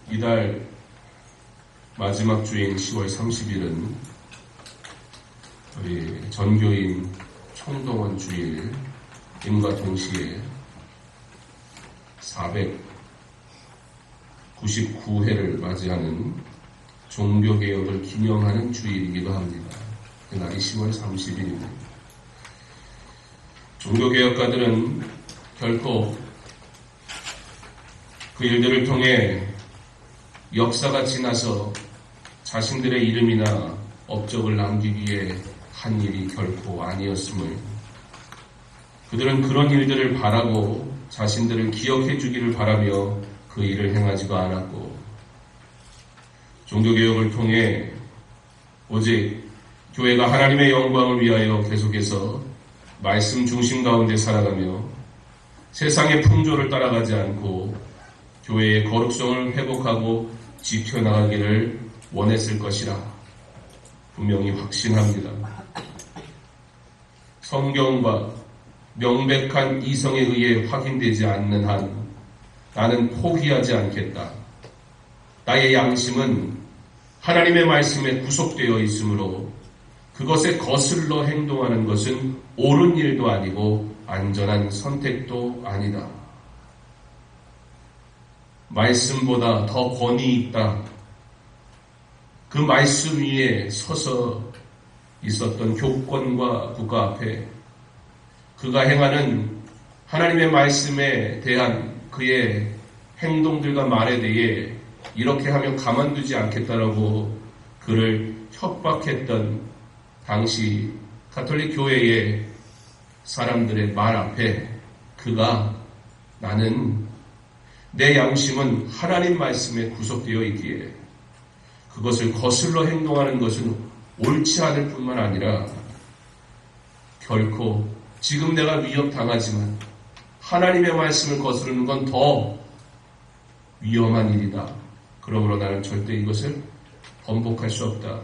이달 마지막 주인 10월 30일은 우리 전교인 총동원 주일임과 동시에 499회를 맞이하는 종교개혁을 기념하는 주일이기도 합니다. 그날이 10월 30일입니다. 종교개혁가들은 결코 그 일들을 통해 역사가 지나서 자신들의 이름이나 업적을 남기기 위해 한 일이 결코 아니었음을, 그들은 그런 일들을 바라고 자신들을 기억해 주기를 바라며 그 일을 행하지도 않았고, 종교개혁을 통해 오직 교회가 하나님의 영광을 위하여 계속해서 말씀 중심 가운데 살아가며 세상의 풍조를 따라가지 않고 교회의 거룩성을 회복하고 지켜나가기를 원했을 것이라 분명히 확신합니다. 성경과 명백한 이성에 의해 확인되지 않는 한 나는 포기하지 않겠다. 나의 양심은 하나님의 말씀에 구속되어 있으므로 그것에 거슬러 행동하는 것은 옳은 일도 아니고 안전한 선택도 아니다. 말씀보다 더 권위 있다. 그 말씀 위에 서서 있었던 교권과 국가 앞에 그가 행하는 하나님의 말씀에 대한 그의 행동들과 말에 대해 이렇게 하면 가만두지 않겠다라고 그를 협박했던 당시 가톨릭 교회의 사람들의 말 앞에 그가 나는 내 양심은 하나님 말씀에 구속되어 있기에 그것을 거슬러 행동하는 것은 옳지 않을 뿐만 아니라 결코 지금 내가 위협당하지만 하나님의 말씀을 거스르는 건 더 위험한 일이다. 그러므로 나는 절대 이것을 번복할 수 없다.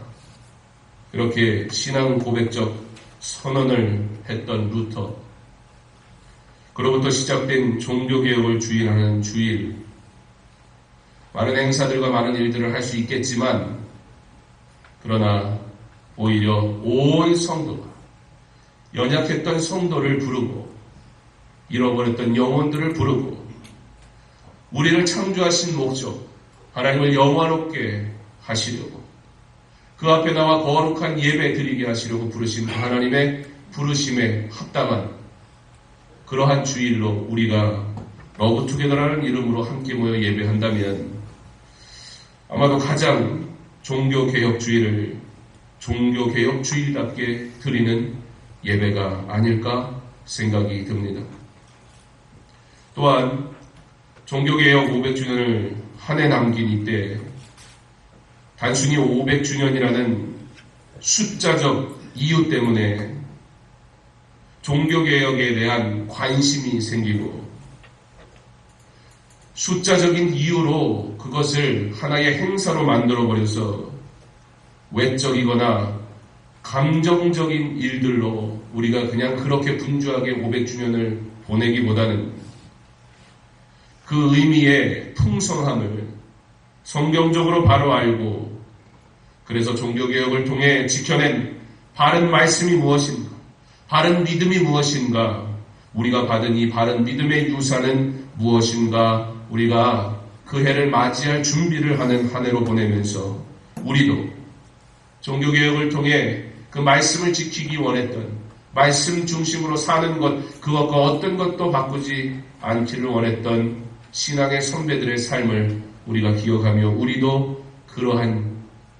이렇게 신앙 고백적 선언을 했던 루터, 그로부터 시작된 종교개혁을 주인하는 주일, 많은 행사들과 많은 일들을 할 수 있겠지만 그러나 오히려 온 성도가 연약했던 성도를 부르고 잃어버렸던 영혼들을 부르고 우리를 창조하신 목적, 하나님을 영화롭게 하시려고 그 앞에 나와 거룩한 예배 드리게 하시려고 부르신 하나님의 부르심에 합당한 그러한 주일로 우리가 러브투게더라는 이름으로 함께 모여 예배한다면 아마도 가장 종교개혁주의를 종교개혁주의답게 드리는 예배가 아닐까 생각이 듭니다. 또한 종교개혁 500주년을 한 해 남긴 이때 단순히 500주년이라는 숫자적 이유 때문에 종교개혁에 대한 관심이 생기고 숫자적인 이유로 그것을 하나의 행사로 만들어버려서 외적이거나 감정적인 일들로 우리가 그냥 그렇게 분주하게 500주년을 보내기보다는 그 의미의 풍성함을 성경적으로 바로 알고 그래서 종교개혁을 통해 지켜낸 바른 말씀이 무엇인가, 바른 믿음이 무엇인가, 우리가 받은 이 바른 믿음의 유산은 무엇인가, 우리가 그 해를 맞이할 준비를 하는 한 해로 보내면서 우리도 종교개혁을 통해 그 말씀을 지키기 원했던 말씀 중심으로 사는 것, 그것과 어떤 것도 바꾸지 않기를 원했던 신앙의 선배들의 삶을 우리가 기억하며 우리도 그러한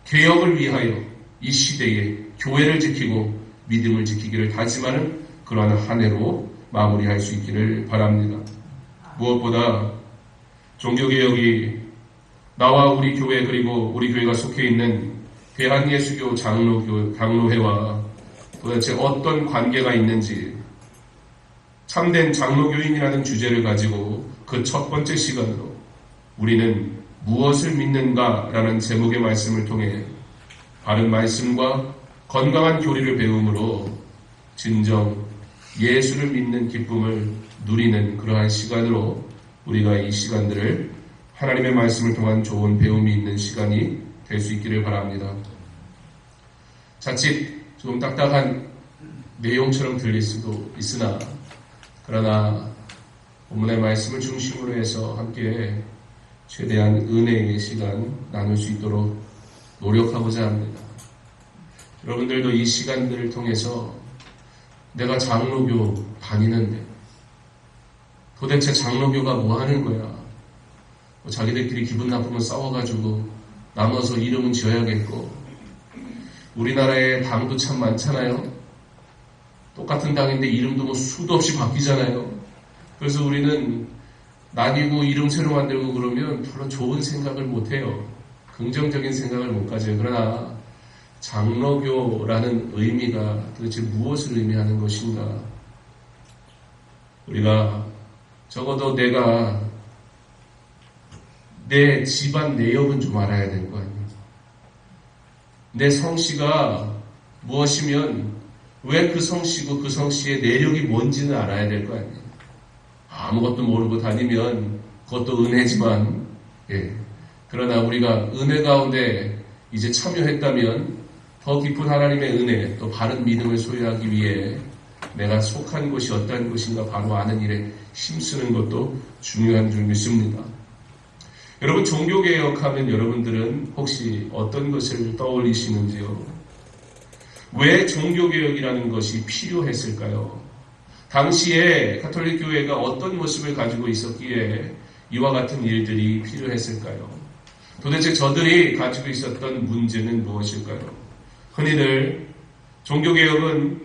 개혁을 위하여 이 시대에 교회를 지키고 믿음을 지키기를 다짐하는 그러한 한 해로 마무리할 수 있기를 바랍니다. 무엇보다 종교개혁이 나와 우리 교회 그리고 우리 교회가 속해 있는 대한예수교 장로회와 도대체 어떤 관계가 있는지 참된 장로교인이라는 주제를 가지고 그 첫 번째 시간으로 우리는 무엇을 믿는가라는 제목의 말씀을 통해 바른 말씀과 건강한 교리를 배움으로 진정 예수를 믿는 기쁨을 누리는 그러한 시간으로 우리가 이 시간들을 하나님의 말씀을 통한 좋은 배움이 있는 시간이 될 수 있기를 바랍니다. 자칫 좀 딱딱한 내용처럼 들릴 수도 있으나 그러나 본문의 말씀을 중심으로 해서 함께 최대한 은혜의 시간 나눌 수 있도록 노력하고자 합니다. 여러분들도 이 시간들을 통해서 내가 장로교 다니는데 도대체 장로교가 뭐 하는 거야? 자기들끼리 기분 나쁘면 싸워가지고 나눠서 이름은 지어야겠고, 우리나라에 당도 참 많잖아요. 똑같은 당인데 이름도 뭐 수도 없이 바뀌잖아요. 그래서 우리는 나뉘고 이름 새로 만들고 그러면 별로 좋은 생각을 못해요. 긍정적인 생각을 못 가져요. 그러나 장로교라는 의미가 도대체 무엇을 의미하는 것인가? 우리가 적어도 내가 내 집안 내역은 좀 알아야 될 거 아니에요. 내 성씨가 무엇이면 왜 그 성씨고 그 성씨의 내력이 뭔지는 알아야 될 거 아니에요. 아무것도 모르고 다니면 그것도 은혜지만, 그러나 우리가 은혜 가운데 이제 참여했다면 더 깊은 하나님의 은혜, 또 바른 믿음을 소유하기 위해 내가 속한 곳이 어떤 곳인가 바로 아는 일에 힘쓰는 것도 중요한 줄 믿습니다. 여러분, 종교개혁하면 여러분들은 혹시 어떤 것을 떠올리시는지요? 왜 종교개혁이라는 것이 필요했을까요? 당시에 가톨릭 교회가 어떤 모습을 가지고 있었기에 이와 같은 일들이 필요했을까요? 도대체 저들이 가지고 있었던 문제는 무엇일까요? 흔히들 종교개혁은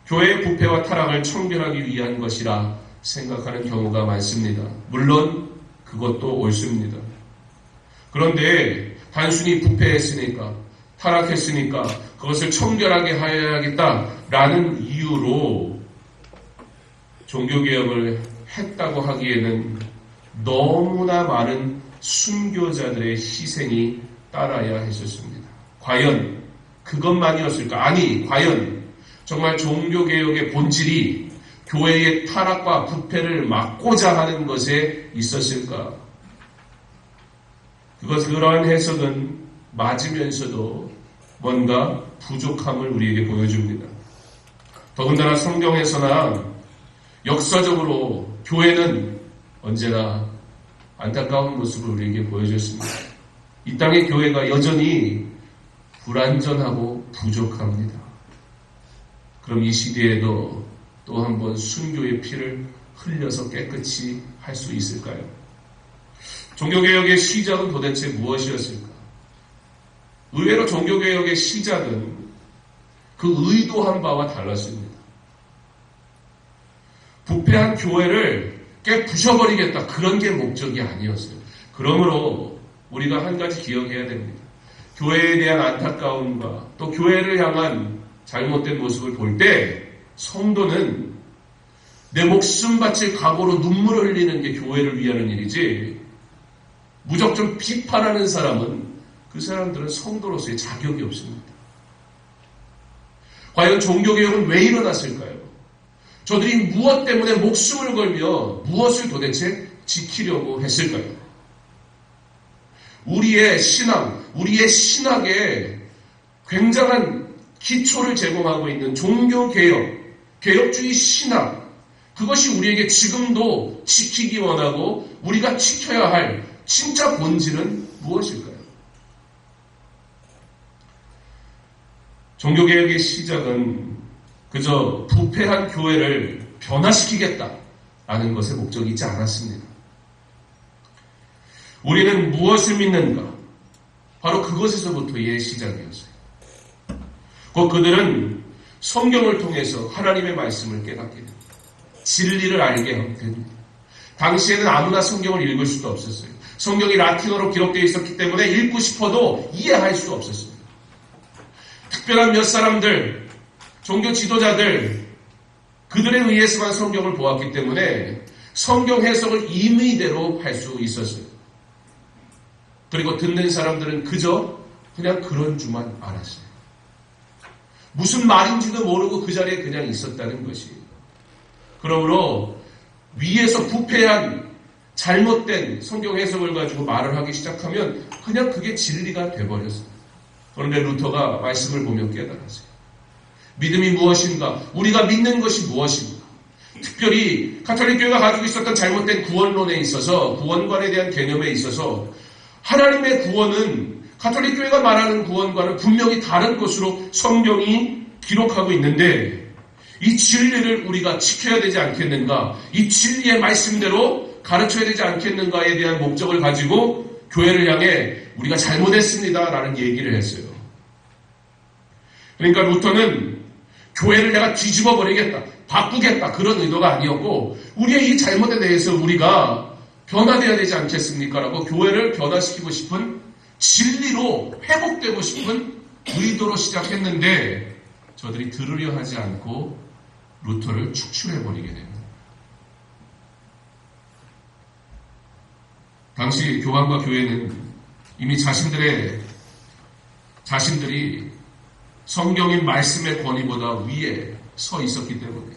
교회의 부패와 타락을 청결하기 위한 것이라 생각하는 경우가 많습니다. 물론 그것도 옳습니다. 그런데 단순히 부패했으니까, 타락했으니까 그것을 청결하게 해야겠다라는 이유로 종교개혁을 했다고 하기에는 너무나 많은 순교자들의 희생이 따라야 했었습니다. 과연 그것만이었을까? 아니, 과연 정말 종교개혁의 본질이 교회의 타락과 부패를 막고자 하는 것에 있었을까? 그러한 해석은 맞으면서도 뭔가 부족함을 우리에게 보여줍니다. 더군다나 성경에서나 역사적으로 교회는 언제나 안타까운 모습을 우리에게 보여줬습니다. 이 땅의 교회가 여전히 불완전하고 부족합니다. 그럼 이 시대에도 또 한 번 순교의 피를 흘려서 깨끗이 할 수 있을까요? 종교개혁의 시작은 도대체 무엇이었을까? 의외로 종교개혁의 시작은 그 의도한 바와 달랐습니다. 부패한 교회를 깨부셔버리겠다, 그런 게 목적이 아니었어요. 그러므로 우리가 한 가지 기억해야 됩니다. 교회에 대한 안타까움과 또 교회를 향한 잘못된 모습을 볼 때 성도는 내 목숨 바칠 각오로 눈물을 흘리는 게 교회를 위하는 일이지, 무작정 비판하는 사람은 그 사람들은 성도로서의 자격이 없습니다. 과연 종교개혁은 왜 일어났을까요? 저들이 무엇 때문에 목숨을 걸며 무엇을 도대체 지키려고 했을까요? 우리의 신앙, 우리의 신학에 굉장한 기초를 제공하고 있는 종교개혁, 개혁주의 신학, 그것이 우리에게 지금도 지키기 원하고 우리가 지켜야 할 진짜 본질은 무엇일까요? 종교개혁의 시작은 그저 부패한 교회를 변화시키겠다라는 것에 목적이 있지 않았습니다. 우리는 무엇을 믿는가? 바로 그것에서부터의 시작이었어요. 곧 그들은 성경을 통해서 하나님의 말씀을 깨닫게 됩니다. 진리를 알게 하게 됩니다. 당시에는 아무나 성경을 읽을 수도 없었어요. 성경이 라틴어로 기록되어 있었기 때문에 읽고 싶어도 이해할 수 없었습니다. 특별한 몇 사람들, 종교 지도자들, 그들에 의해서만 성경을 보았기 때문에 성경 해석을 임의대로 할 수 있었어요. 그리고 듣는 사람들은 그저 그냥 그런 줄만 알았어요. 무슨 말인지도 모르고 그 자리에 그냥 있었다는 것이에요. 그러므로 위에서 부패한 잘못된 성경 해석을 가지고 말을 하기 시작하면 그냥 그게 진리가 돼버렸어요. 그런데 루터가 말씀을 보며 깨달았어요. 믿음이 무엇인가? 우리가 믿는 것이 무엇인가? 특별히 가톨릭 교회가 가지고 있었던 잘못된 구원론에 있어서, 구원관에 대한 개념에 있어서 하나님의 구원은 가톨릭 교회가 말하는 구원과는 분명히 다른 것으로 성경이 기록하고 있는데, 이 진리를 우리가 지켜야 되지 않겠는가? 이 진리의 말씀대로 가르쳐야 되지 않겠는가에 대한 목적을 가지고 교회를 향해 우리가 잘못했습니다라는 얘기를 했어요. 그러니까 루터는 교회를 내가 뒤집어 버리겠다, 바꾸겠다, 그런 의도가 아니었고, 우리의 이 잘못에 대해서 우리가 변화되어야 되지 않겠습니까? 라고 교회를 변화시키고 싶은, 진리로 회복되고 싶은 의도로 시작했는데, 저들이 들으려 하지 않고 루터를 축출해버리게 됩니다. 당시 교황과 교회는 이미 자신들이 성경인 말씀의 권위보다 위에 서 있었기 때문에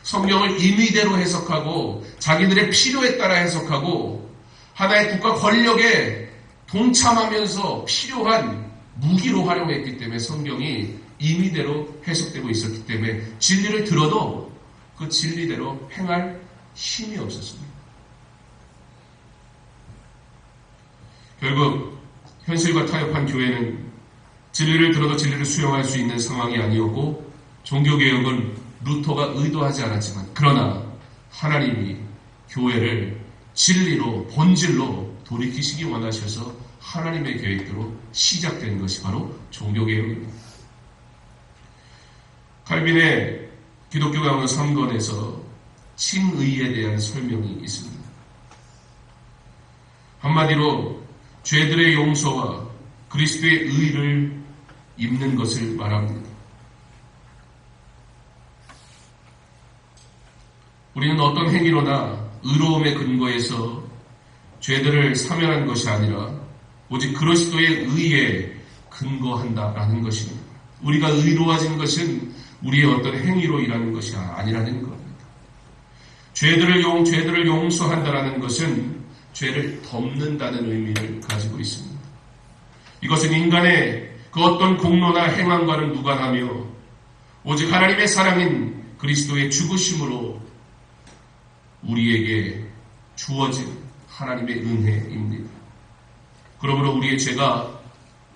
성경을 임의대로 해석하고 자기들의 필요에 따라 해석하고 하나의 국가 권력에 동참하면서 필요한 무기로 활용했기 때문에 성경이 임의대로 해석되고 있었기 때문에 진리를 들어도 그 진리대로 행할 힘이 없었습니다. 결국 현실과 타협한 교회는 진리를 들어도 진리를 수용할 수 있는 상황이 아니었고, 종교개혁은 루터가 의도하지 않았지만, 그러나 하나님이 교회를 진리로, 본질로 돌이키시기 원하셔서 하나님의 계획대로 시작된 것이 바로 종교개혁입니다. 칼빈의 기독교 강론 3권에서 칭의에 대한 설명이 있습니다. 한마디로 죄들의 용서와 그리스도의 의를 입는 것을 말합니다. 우리는 어떤 행위로나 의로움의 근거에서 죄들을 사면한 것이 아니라 오직 그리스도의 의에 근거한다라는 것입니다. 우리가 의로워진 것은 우리의 어떤 행위로 일하는 것이 아니라는 겁니다. 죄들을 용서한다라는 것은 죄를 덮는다는 의미를 가지고 있습니다. 이것은 인간의 그 어떤 공로나 행함과는 무관하며 오직 하나님의 사랑인 그리스도의 죽으심으로 우리에게 주어진 하나님의 은혜입니다. 그러므로 우리의 죄가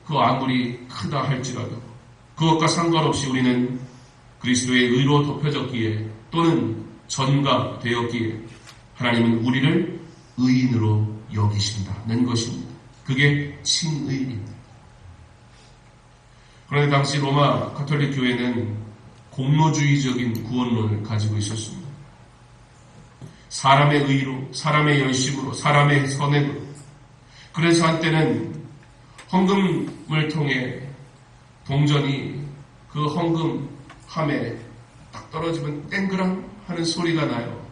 그 아무리 크다 할지라도 그것과 상관없이 우리는 그리스도의 의로 덮여졌기에 또는 전가되었기에 하나님은 우리를 의인으로 여기신다는 것입니다. 그게 칭의입니다. 그런데 당시 로마 가톨릭 교회는 공로주의적인 구원론을 가지고 있었습니다. 사람의 의로, 사람의 열심으로, 사람의 선행으로. 그래서 한때는 헌금을 통해 동전이 그 헌금함에 딱 떨어지면 땡그랑 하는 소리가 나요.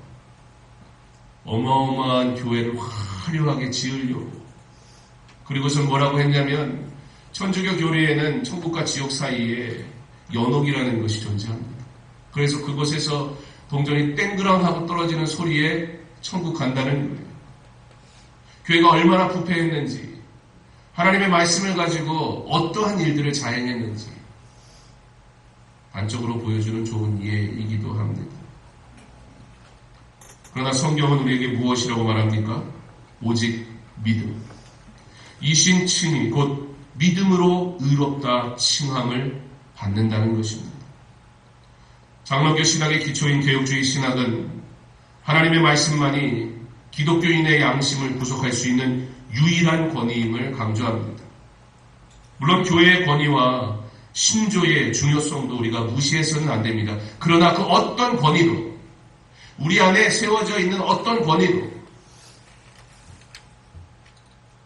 어마어마한 교회를 화려하게 지으려고. 그리고서 뭐라고 했냐면 천주교 교리에는 천국과 지옥 사이에 연옥이라는 것이 존재합니다. 그래서 그곳에서 동전이 땡그랑 하고 떨어지는 소리에 천국 간다는 거예요. 교회가 얼마나 부패했는지, 하나님의 말씀을 가지고 어떠한 일들을 자행했는지 단적으로 보여주는 좋은 예이기도 합니다. 그러나 성경은 우리에게 무엇이라고 말합니까? 오직 믿음. 이신칭이 곧 믿음으로 의롭다 칭함을 받는다는 것입니다. 장로교 신학의 기초인 개혁주의 신학은 하나님의 말씀만이 기독교인의 양심을 구속할 수 있는 유일한 권위임을 강조합니다. 물론 교회의 권위와 신조의 중요성도 우리가 무시해서는 안 됩니다. 그러나 그 어떤 권위도, 우리 안에 세워져 있는 어떤 권위도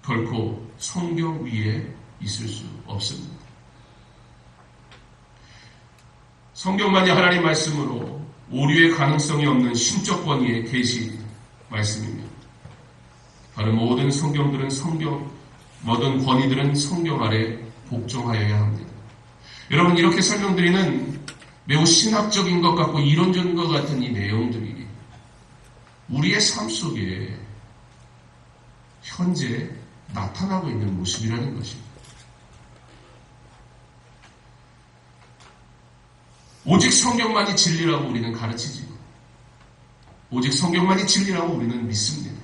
결코 성경 위에 있을 수 없습니다. 성경만이 하나님 말씀으로 오류의 가능성이 없는 신적 권위의 계시 말씀입니다. 다른 모든 성경들은 모든 권위들은 성경 아래 복종하여야 합니다. 여러분, 이렇게 설명드리는 매우 신학적인 것 같고 이론적인 것 같은 이 내용들이 우리의 삶 속에 현재 나타나고 있는 모습이라는 것입니다. 오직 성경만이 진리라고 우리는 가르치지요. 오직 성경만이 진리라고 우리는 믿습니다.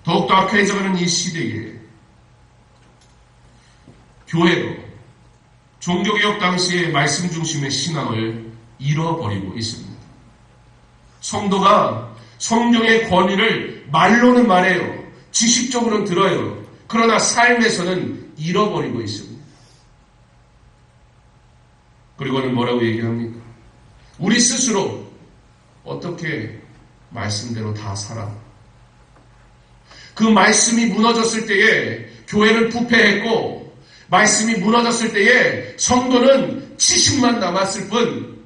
더욱더 악해져가는 이 시대에 교회도 종교개혁 당시의 말씀 중심의 신앙을 잃어버리고 있습니다. 성도가 성경의 권위를 말로는 말해요. 지식적으로는 들어요. 그러나 삶에서는 잃어버리고 있습니다. 그리고는 뭐라고 얘기합니까? 우리 스스로 어떻게 말씀대로 다 살아. 그 말씀이 무너졌을 때에 교회를 부패했고, 말씀이 무너졌을 때에 성도는 지식만 남았을 뿐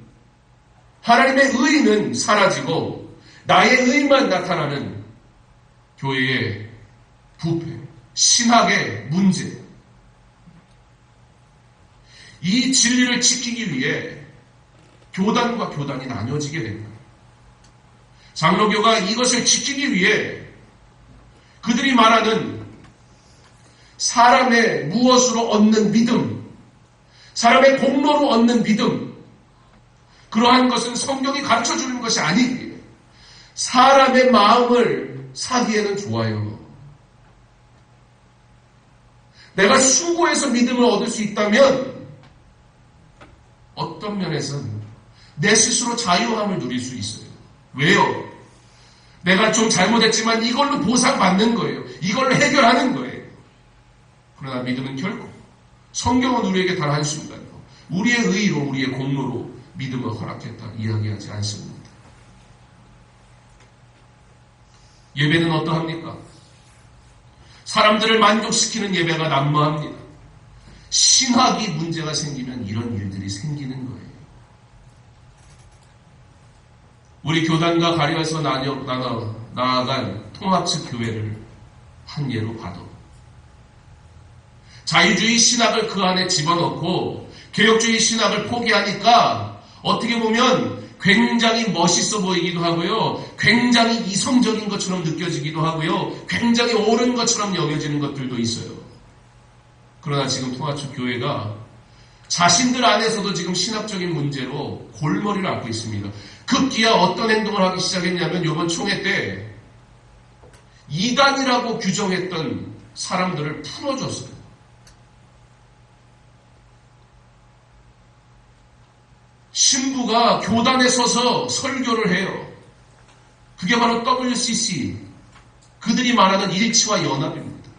하나님의 의는 사라지고 나의 의만 나타나는 교회의 부패, 신학의 문제. 이 진리를 지키기 위해 교단과 교단이 나뉘어지게 됩니다. 장로교가 이것을 지키기 위해 그들이 말하는 사람의 무엇으로 얻는 믿음, 사람의 공로로 얻는 믿음, 그러한 것은 성경이 가르쳐주는 것이 아니기에 사람의 마음을 사기에는 좋아요. 내가 수고해서 믿음을 얻을 수 있다면 어떤 면에서는 내 스스로 자유함을 누릴 수 있어요. 왜요? 내가 좀 잘못했지만 이걸로 보상받는 거예요. 이걸로 해결하는 거예요. 그러나 믿음은 결코 성경은 우리에게 단 한순간도 우리의 의로, 우리의 공로로 믿음을 허락했다 이야기하지 않습니다. 예배는 어떠합니까? 사람들을 만족시키는 예배가 난무합니다. 신학이 문제가 생기면 이런 일들이 생기는 거예요. 우리 교단과 가려서 나아간 통합식 교회를 한 예로 봐도 자유주의 신학을 그 안에 집어넣고 개혁주의 신학을 포기하니까 어떻게 보면 굉장히 멋있어 보이기도 하고요. 굉장히 이성적인 것처럼 느껴지기도 하고요. 굉장히 옳은 것처럼 여겨지는 것들도 있어요. 그러나 지금 통합식 교회가 자신들 안에서도 지금 신학적인 문제로 골머리를 앓고 있습니다. 급기야 어떤 행동을 하기 시작했냐면 이번 총회 때 이단이라고 규정했던 사람들을 풀어줬어요. 신부가 교단에 서서 설교를 해요. 그게 바로 WCC, 그들이 말하는 일치와 연합입니다.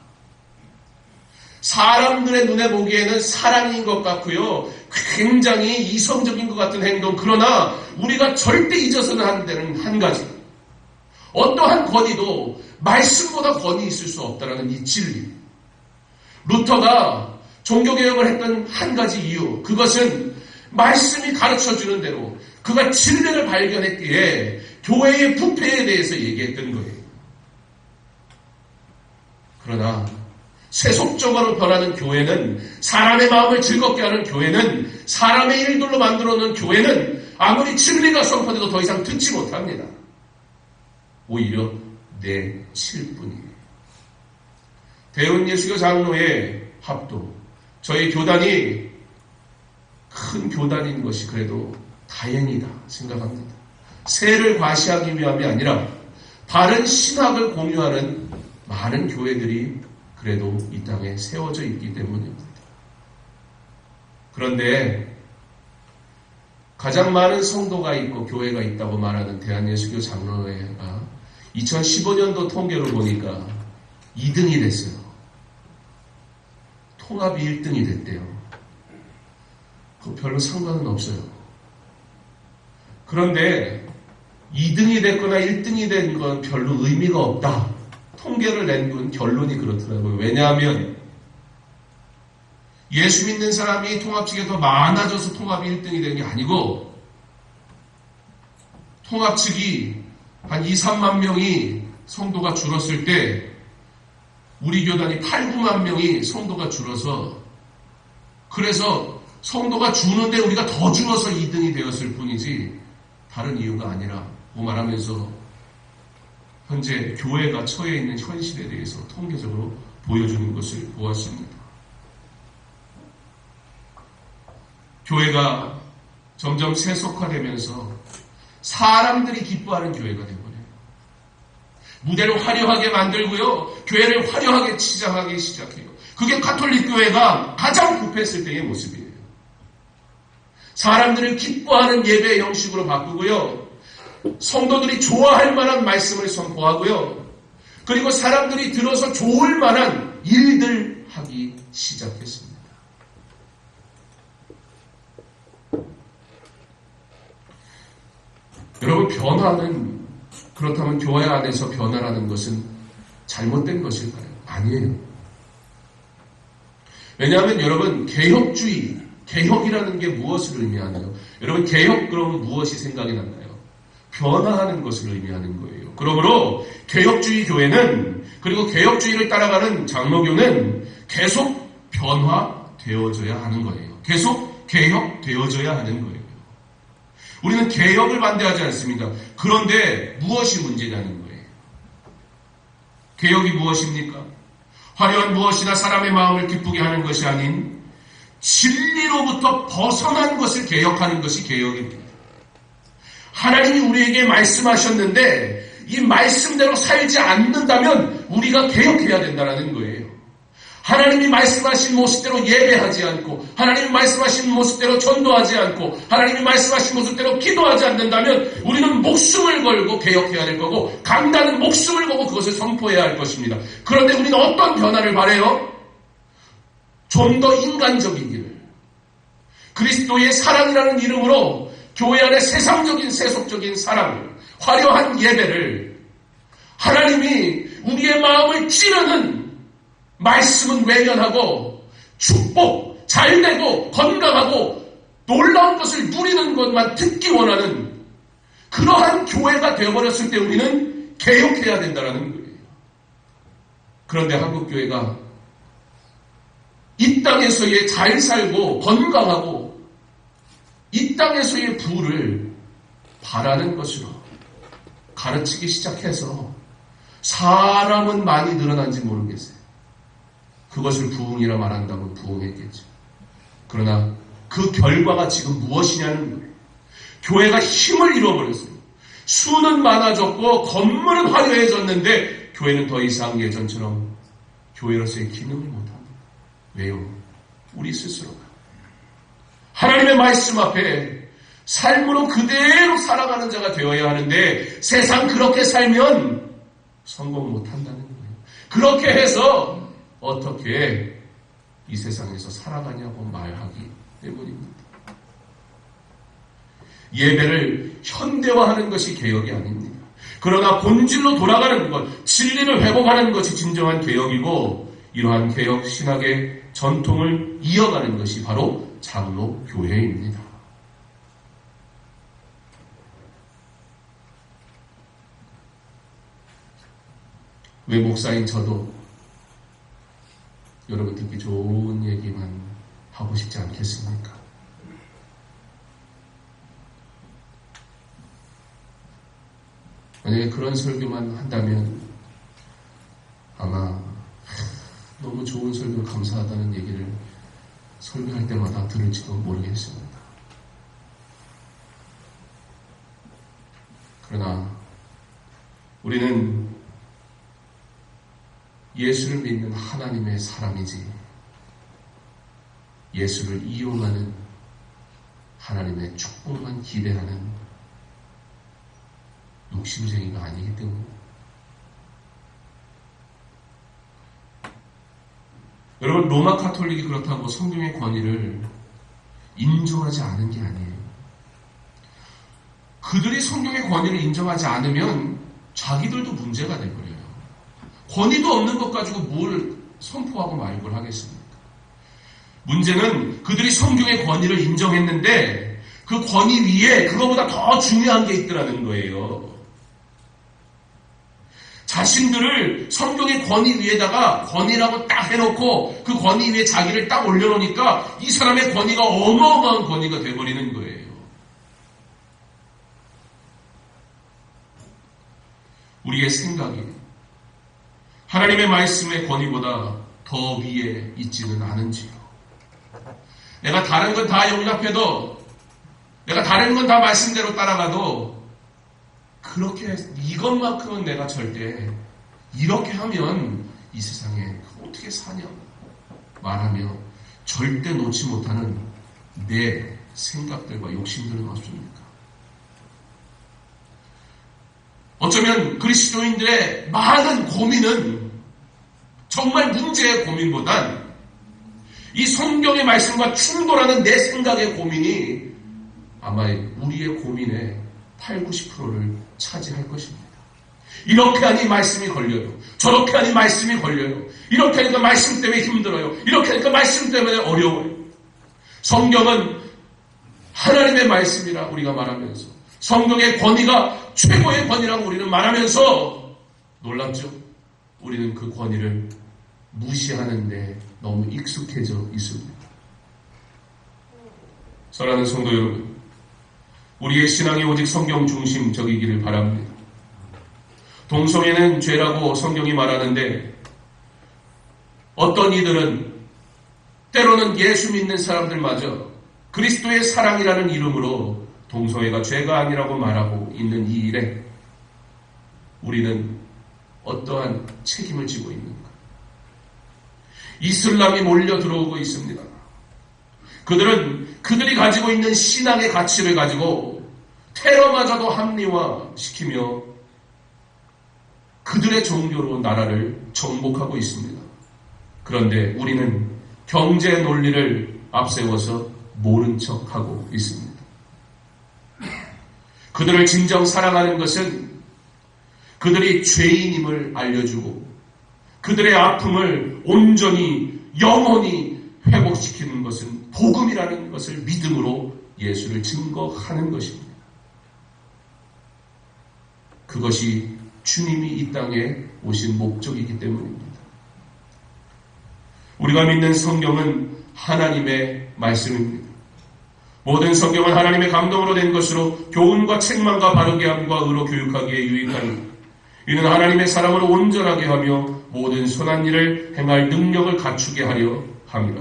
사람들의 눈에 보기에는 사랑인 것 같고요. 굉장히 이성적인 것 같은 행동. 그러나 우리가 절대 잊어서는 안 되는 한 가지. 어떠한 권위도 말씀보다 권위 있을 수 없다는 이 진리. 루터가 종교개혁을 했던 한 가지 이유. 그것은 말씀이 가르쳐주는 대로 그가 진리를 발견했기에 교회의 부패에 대해서 얘기했던 거예요. 그러나 세속적으로 변하는 교회는, 사람의 마음을 즐겁게 하는 교회는, 사람의 일들로 만들어 놓은 교회는 아무리 진리가 선포돼도 더 이상 듣지 못합니다. 오히려 내칠 뿐이에요. 대운예수교 장로의 합도, 저희 교단이 큰 교단인 것이 그래도 다행이다 생각합니다. 세를 과시하기 위함이 아니라 바른 신학을 공유하는 많은 교회들이 그래도 이 땅에 세워져 있기 때문입니다. 그런데 가장 많은 성도가 있고 교회가 있다고 말하는 대한예수교 장로회가 2015년도 통계로 보니까 2등이 됐어요. 통합이 1등이 됐대요. 그 별로 상관은 없어요. 그런데 2등이 됐거나 1등이 된 건 별로 의미가 없다. 통계를 낸 건 결론이 그렇더라고요. 왜냐하면 예수 믿는 사람이 통합측에 더 많아져서 통합이 1등이 된 게 아니고 통합측이 한 2, 3만 명이 성도가 줄었을 때 우리 교단이 8, 9만 명이 성도가 줄어서, 그래서 성도가 주는데 우리가 더 줄어서 2등이 되었을 뿐이지 다른 이유가 아니라 그 말하면서 현재 교회가 처해 있는 현실에 대해서 통계적으로 보여주는 것을 보았습니다. 교회가 점점 세속화되면서 사람들이 기뻐하는 교회가 되어버려요. 무대를 화려하게 만들고요. 교회를 화려하게 치장하기 시작해요. 그게 가톨릭 교회가 가장 부패했을 때의 모습이에요. 사람들을 기뻐하는 예배 형식으로 바꾸고요. 성도들이 좋아할 만한 말씀을 선포하고요. 그리고 사람들이 들어서 좋을 만한 일들 하기 시작했습니다. 여러분, 변화는, 그렇다면 교회 안에서 변화라는 것은 잘못된 것일까요? 아니에요. 왜냐하면 여러분, 개혁주의, 개혁이라는 게 무엇을 의미하나요? 여러분, 개혁 그러면 무엇이 생각이 났나요? 변화하는 것을 의미하는 거예요. 그러므로 개혁주의 교회는, 그리고 개혁주의를 따라가는 장로교는 계속 변화되어져야 하는 거예요. 계속 개혁되어져야 하는 거예요. 우리는 개혁을 반대하지 않습니다. 그런데 무엇이 문제냐는 거예요. 개혁이 무엇입니까? 화려한 무엇이나 사람의 마음을 기쁘게 하는 것이 아닌 진리로부터 벗어난 것을 개혁하는 것이 개혁입니다. 하나님이 우리에게 말씀하셨는데 이 말씀대로 살지 않는다면 우리가 개혁해야 된다는 거예요. 하나님이 말씀하신 모습대로 예배하지 않고, 하나님이 말씀하신 모습대로 전도하지 않고, 하나님이 말씀하신 모습대로 기도하지 않는다면 우리는 목숨을 걸고 개혁해야 될 거고, 강단은 목숨을 걸고 그것을 선포해야 할 것입니다. 그런데 우리는 어떤 변화를 바라요? 좀 더 인간적이기를, 그리스도의 사랑이라는 이름으로 교회 안에 세상적인 세속적인 사랑을, 화려한 예배를, 하나님이 우리의 마음을 찌르는 말씀은 외면하고 축복, 잘되고 건강하고 놀라운 것을 누리는 것만 듣기 원하는 그러한 교회가 되어버렸을 때 우리는 개혁해야 된다는 거예요. 그런데 한국교회가 이 땅에서의 잘 살고 건강하고 이 땅에서의 부를 바라는 것으로 가르치기 시작해서 사람은 많이 늘어난지 모르겠어요. 그것을 부흥이라 말한다면 부흥했겠죠. 그러나 그 결과가 지금 무엇이냐는 거예요. 교회가 힘을 잃어버렸어요. 수는 많아졌고 건물은 화려해졌는데 교회는 더 이상 예전처럼 교회로서의 기능을 못합니다. 왜요? 우리 스스로가 하나님의 말씀 앞에 삶으로 그대로 살아가는 자가 되어야 하는데 세상 그렇게 살면 성공 못한다는 거예요. 그렇게 해서 어떻게 이 세상에서 살아가냐고 말하기 때문입니다. 예배를 현대화하는 것이 개혁이 아닙니다. 그러나 본질로 돌아가는 것, 진리를 회복하는 것이 진정한 개혁이고 이러한 개혁 신학의 전통을 이어가는 것이 바로 장로교회입니다. 왜 목사인 저도 여러분 듣기 좋은 얘기만 하고 싶지 않겠습니까? 만약에 그런 설교만 한다면 아마 너무 좋은 설교 감사하다는 얘기를 설교할 때마다 들을지도 모르겠습니다. 그러나 우리는 예수를 믿는 하나님의 사람이지 예수를 이용하는 하나님의 축복만 기대하는 욕심쟁이가 아니기 때문에 여러분 로마 가톨릭이 그렇다고 성경의 권위를 인정하지 않은 게 아니에요. 그들이 성경의 권위를 인정하지 않으면 자기들도 문제가 돼버려요. 권위도 없는 것 가지고 뭘 선포하고 말걸 하겠습니까? 문제는 그들이 성경의 권위를 인정했는데 그 권위 위에 그거보다 더 중요한 게 있더라는 거예요. 자신들을 성경의 권위 위에다가 권위라고 딱 해놓고 그 권위 위에 자기를 딱 올려놓으니까 이 사람의 권위가 어마어마한 권위가 돼버리는 거예요. 우리의 생각이 하나님의 말씀의 권위보다 더 위에 있지는 않은지요. 내가 다른 건 다 용납해도, 내가 다른 건 다 말씀대로 따라가도, 그렇게 이것만큼은 내가 절대 이렇게 하면 이 세상에 어떻게 사냐 말하며 절대 놓지 못하는 내 생각들과 욕심들은 없습니까? 어쩌면 그리스도인들의 많은 고민은 정말 문제의 고민보단 이 성경의 말씀과 충돌하는 내 생각의 고민이 아마 우리의 고민의 8, 90%를 차지할 것입니다. 이렇게 하니 말씀이 걸려요. 저렇게 하니 말씀이 걸려요. 이렇게 하니까 말씀 때문에 힘들어요. 이렇게 하니까 말씀 때문에 어려워요. 성경은 하나님의 말씀이라 우리가 말하면서, 성경의 권위가 최고의 권위라고 우리는 말하면서, 놀랍죠? 우리는 그 권위를 무시하는데 너무 익숙해져 있습니다. 사랑하는 성도 여러분, 우리의 신앙이 오직 성경 중심적이기를 바랍니다. 동성애는 죄라고 성경이 말하는데, 어떤 이들은 때로는 예수 믿는 사람들마저 그리스도의 사랑이라는 이름으로 동성애가 죄가 아니라고 말하고 있는 이 일에 우리는 어떠한 책임을 지고 있는가? 이슬람이 몰려 들어오고 있습니다. 그들은 그들이 가지고 있는 신앙의 가치를 가지고 테러마저도 합리화시키며 그들의 종교로 나라를 정복하고 있습니다. 그런데 우리는 경제 논리를 앞세워서 모른 척하고 있습니다. 그들을 진정 사랑하는 것은 그들이 죄인임을 알려주고 그들의 아픔을 온전히 영원히 회복시키는 것은 복음이라는 것을 믿음으로 예수를 증거하는 것입니다. 그것이 주님이 이 땅에 오신 목적이기 때문입니다. 우리가 믿는 성경은 하나님의 말씀입니다. 모든 성경은 하나님의 감동으로 된 것으로 교훈과 책망과 바르게 함과 의로 교육하기에 유익하니 이는 하나님의 사람을 온전하게 하며 모든 선한 일을 행할 능력을 갖추게 하려 함이라.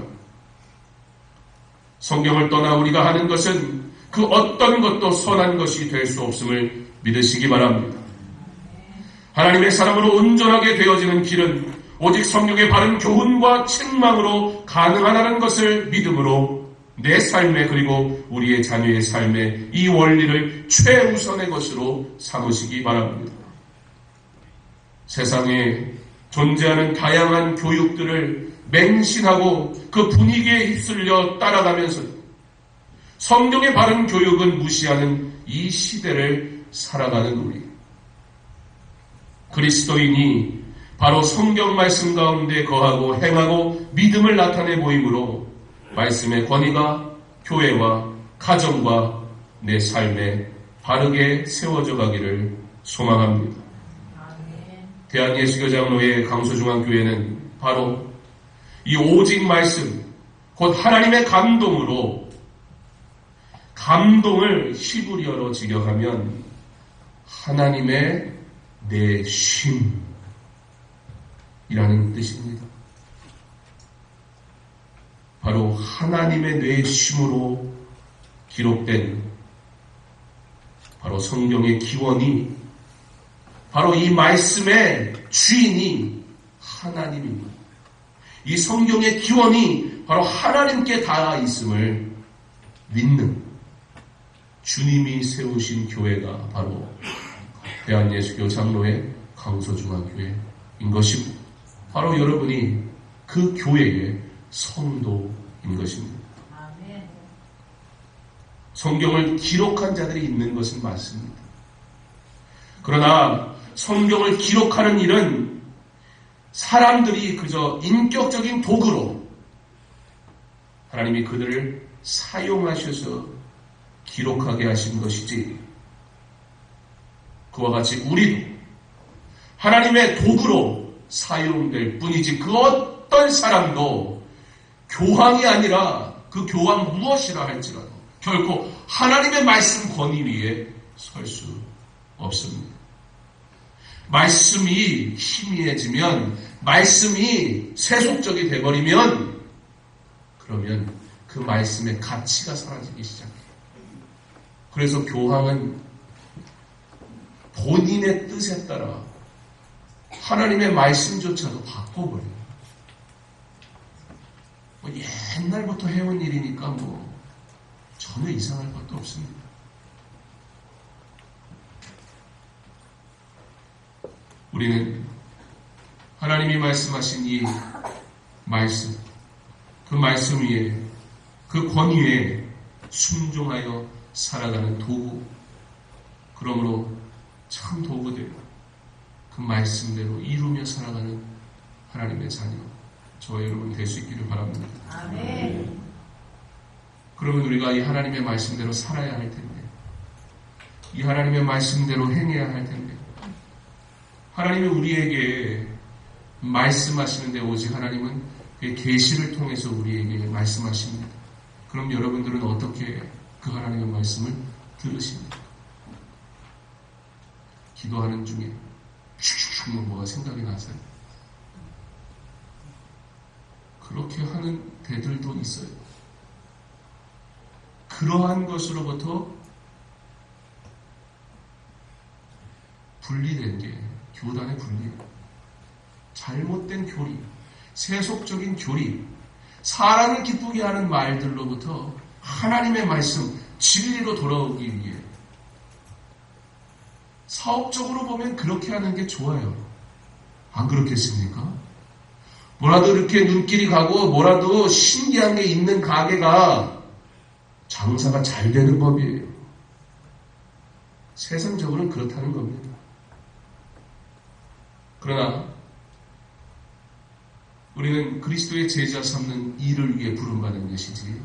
성경을 떠나 우리가 하는 것은 그 어떤 것도 선한 것이 될 수 없음을 믿으시기 바랍니다. 하나님의 사람으로 온전하게 되어지는 길은 오직 성경의 바른 교훈과 책망으로 가능하다는 것을 믿음으로 내 삶에 그리고 우리의 자녀의 삶에 이 원리를 최우선의 것으로 삼으시기 바랍니다. 세상에 존재하는 다양한 교육들을 맹신하고 그 분위기에 휩쓸려 따라가면서 성경의 바른 교육은 무시하는 이 시대를 살아가는 우리 그리스도인이 바로 성경 말씀 가운데 거하고 행하고 믿음을 나타내 보이므로 말씀의 권위가 교회와 가정과 내 삶에 바르게 세워져 가기를 소망합니다. 대한예수교장로회 강서중앙교회는 바로 이 오직 말씀, 곧 하나님의 감동으로 감동을 히브리어로 직역하면 하나님의 내심이라는 뜻입니다. 바로 하나님의 내심으로 기록된 바로 성경의 기원이 바로 이 말씀의 주인이 하나님입니다. 이 성경의 기원이 바로 하나님께 닿아 있음을 믿는 주님이 세우신 교회가 바로 대한예수교 장로회 강서중앙교회인 것입니다. 바로 여러분이 그 교회의 성도인 것입니다. 성경을 기록한 자들이 있는 것은 맞습니다. 그러나 성경을 기록하는 일은 사람들이 그저 인격적인 도구로 하나님이 그들을 사용하셔서 기록하게 하신 것이지, 그와 같이 우리도 하나님의 도구로 사용될 뿐이지 그 어떤 사람도 교황이 아니라 그 교황 무엇이라 할지라도 결코 하나님의 말씀 권위 위에 설 수 없습니다. 말씀이 희미해지면, 말씀이 세속적이 돼버리면, 그러면 그 말씀의 가치가 사라지기 시작해요. 그래서 교황은 본인의 뜻에 따라 하나님의 말씀조차도 바꿔버려요. 옛날부터 해온 일이니까 전혀 이상할 것도 없습니다. 우리는 하나님이 말씀하신 이 말씀, 그 말씀 위에, 그 권위에 순종하여 살아가는 도구, 그러므로 참 도구대로 그 말씀대로 이루며 살아가는 하나님의 자녀, 저와 여러분 될 수 있기를 바랍니다. 아멘. 그러면 우리가 이 하나님의 말씀대로 살아야 할 텐데, 이 하나님의 말씀대로 행해야 할 텐데, 하나님이 우리에게 말씀하시는데 오직 하나님은 그 계시를 통해서 우리에게 말씀하십니다. 그럼 여러분들은 어떻게 그 하나님의 말씀을 들으십니까? 기도하는 중에 슉슉 뭐가 생각이 나서요. 그렇게 하는 데들도 있어요. 그러한 것으로부터 분리된 게 교단의 분리, 잘못된 교리, 세속적인 교리, 사람을 기쁘게 하는 말들로부터 하나님의 말씀, 진리로 돌아오기 위해 사업적으로 보면 그렇게 하는 게 좋아요. 안 그렇겠습니까? 뭐라도 이렇게 눈길이 가고 뭐라도 신기한 게 있는 가게가 장사가 잘 되는 법이에요. 세상적으로는 그렇다는 겁니다. 그러나 우리는 그리스도의 제자 삼는 일을 위해 부름받은 것이지,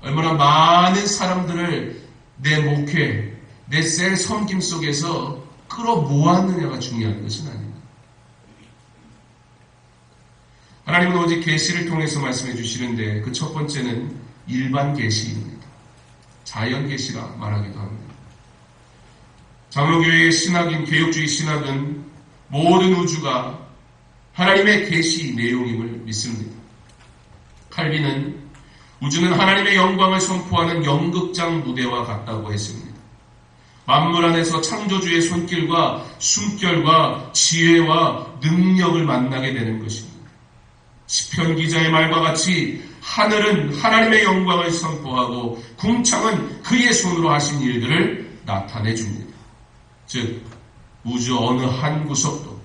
얼마나 많은 사람들을 내 목회, 내 셀 섬김 속에서 끌어모았느냐가 중요한 것은 아닙니다. 하나님은 오직 계시를 통해서 말씀해 주시는데, 그 첫 번째는 일반 계시입니다. 자연 계시라 말하기도 합니다. 장로교회의 신학인 개혁주의 신학은 모든 우주가 하나님의 계시 내용임을 믿습니다. 칼빈은 우주는 하나님의 영광을 선포하는 연극장 무대와 같다고 했습니다. 만물 안에서 창조주의 손길과 숨결과 지혜와 능력을 만나게 되는 것입니다. 시편 기자의 말과 같이 하늘은 하나님의 영광을 선포하고 궁창은 그의 손으로 하신 일들을 나타내 줍니다. 즉 우주 어느 한 구석도,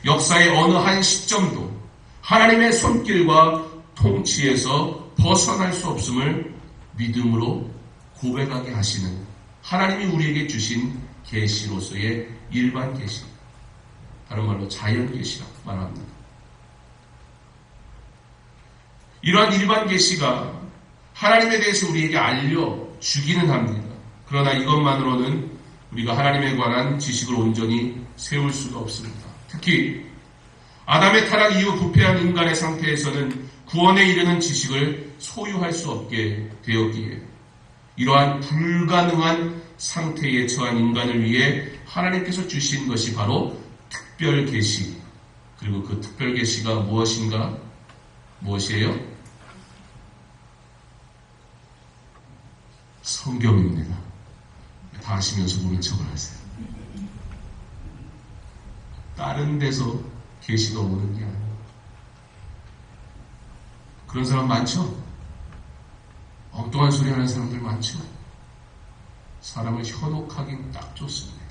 역사의 어느 한 시점도 하나님의 손길과 통치에서 벗어날 수 없음을 믿음으로 고백하게 하시는 하나님이 우리에게 주신 계시로서의 일반 계시, 다른 말로 자연 계시라고 말합니다. 이러한 일반 계시가 하나님에 대해서 우리에게 알려주기는 합니다. 그러나 이것만으로는 우리가 하나님에 관한 지식을 온전히 세울 수가 없습니다. 특히 아담의 타락 이후 부패한 인간의 상태에서는 구원에 이르는 지식을 소유할 수 없게 되었기에, 이러한 불가능한 상태에 처한 인간을 위해 하나님께서 주신 것이 바로 특별 계시, 그리고 그 특별 계시가 무엇인가? 무엇이에요? 성경입니다. 다 아시면서 모른 척을 하세요. 다른 데서 계시가 오는 게 아니에요. 그런 사람 많죠? 엉뚱한 소리 하는 사람들 많죠? 사람을 현혹하긴 딱 좋습니다.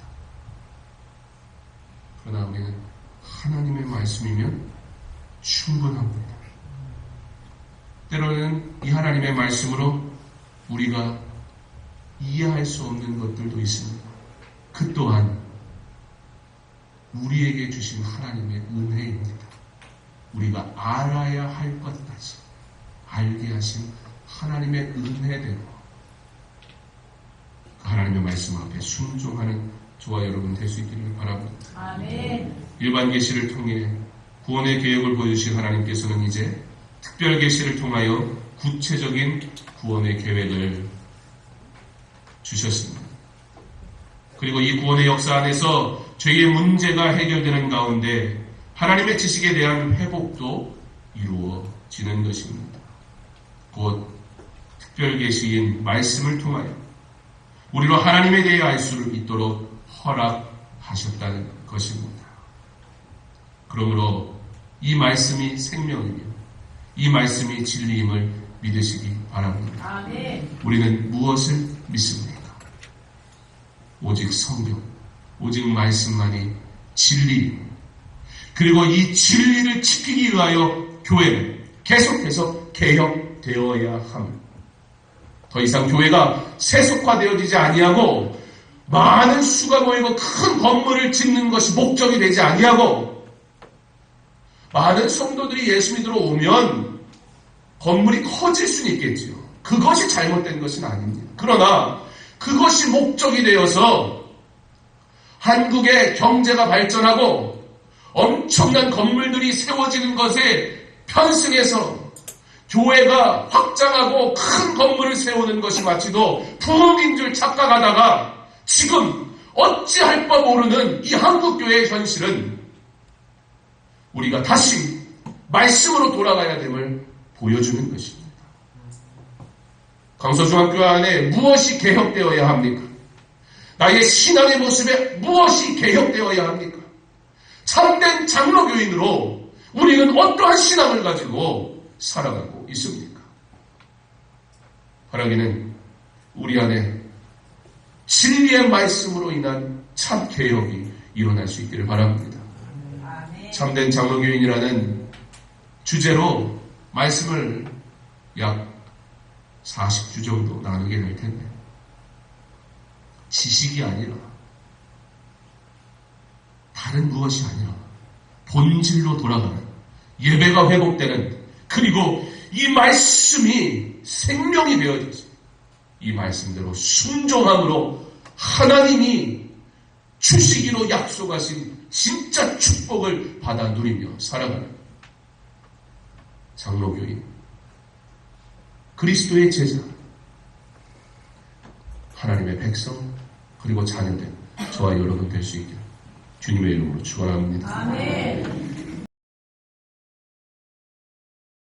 그러나 우리는 하나님의 말씀이면 충분합니다. 때로는 이 하나님의 말씀으로 우리가 이해할 수 없는 것들도 있습니다. 그 또한 우리에게 주신 하나님의 은혜입니다. 우리가 알아야 할 것까지 알게 하신 하나님의 은혜대로 그 하나님의 말씀 앞에 순종하는 저와 여러분 될 수 있기를 바랍니다. 아멘. 일반 계시를 통해 구원의 계획을 보여주신 하나님께서는 이제 특별 계시를 통하여 구체적인 구원의 계획을 주셨습니다. 그리고 이 구원의 역사 안에서 죄의 문제가 해결되는 가운데 하나님의 지식에 대한 회복도 이루어지는 것입니다. 곧 특별 계시인 말씀을 통하여 우리로 하나님에 대해 알 수를 있도록 허락하셨다는 것입니다. 그러므로 이 말씀이 생명이며 이 말씀이 진리임을 믿으시기 바랍니다. 아멘. 우리는 무엇을 믿습니까? 오직 성경, 오직 말씀만이 진리입니다. 그리고 이 진리를 지키기 위하여 교회는 계속해서 개혁되어야 합니다. 더 이상 교회가 세속화되어지지 아니하고 많은 수가 모이고 큰 건물을 짓는 것이 목적이 되지 아니하고 많은 성도들이 예수 믿으러 오면 건물이 커질 수는 있겠지요. 그것이 잘못된 것은 아닙니다. 그러나 그것이 목적이 되어서 한국의 경제가 발전하고 엄청난 건물들이 세워지는 것에 편승해서 교회가 확장하고 큰 건물을 세우는 것이 마치도 부흥인 줄 착각하다가 지금 어찌할 바 모르는 이 한국교회의 현실은 우리가 다시 말씀으로 돌아가야 됨을 보여주는 것입니다. 강서중학교 안에 무엇이 개혁되어야 합니까? 나의 신앙의 모습에 무엇이 개혁되어야 합니까? 참된 장로교인으로 우리는 어떠한 신앙을 가지고 살아가고 있습니까? 바라기는 우리 안에 진리의 말씀으로 인한 참 개혁이 일어날 수 있기를 바랍니다. 참된 장로교인이라는 주제로 말씀을 약 40주 정도 나누게 될 텐데 지식이 아니라 다른 무엇이 아니라 본질로 돌아가는 예배가 회복되는 그리고 이 말씀이 생명이 되어져서 이 말씀대로 순종함으로 하나님이 주시기로 약속하신 진짜 축복을 받아 누리며 살아가는 장로교인 그리스도의 제자 하나님의 백성 그리고 자녀된 저와 여러분 될 수 있기를 주님의 이름으로 축원합니다. 아멘.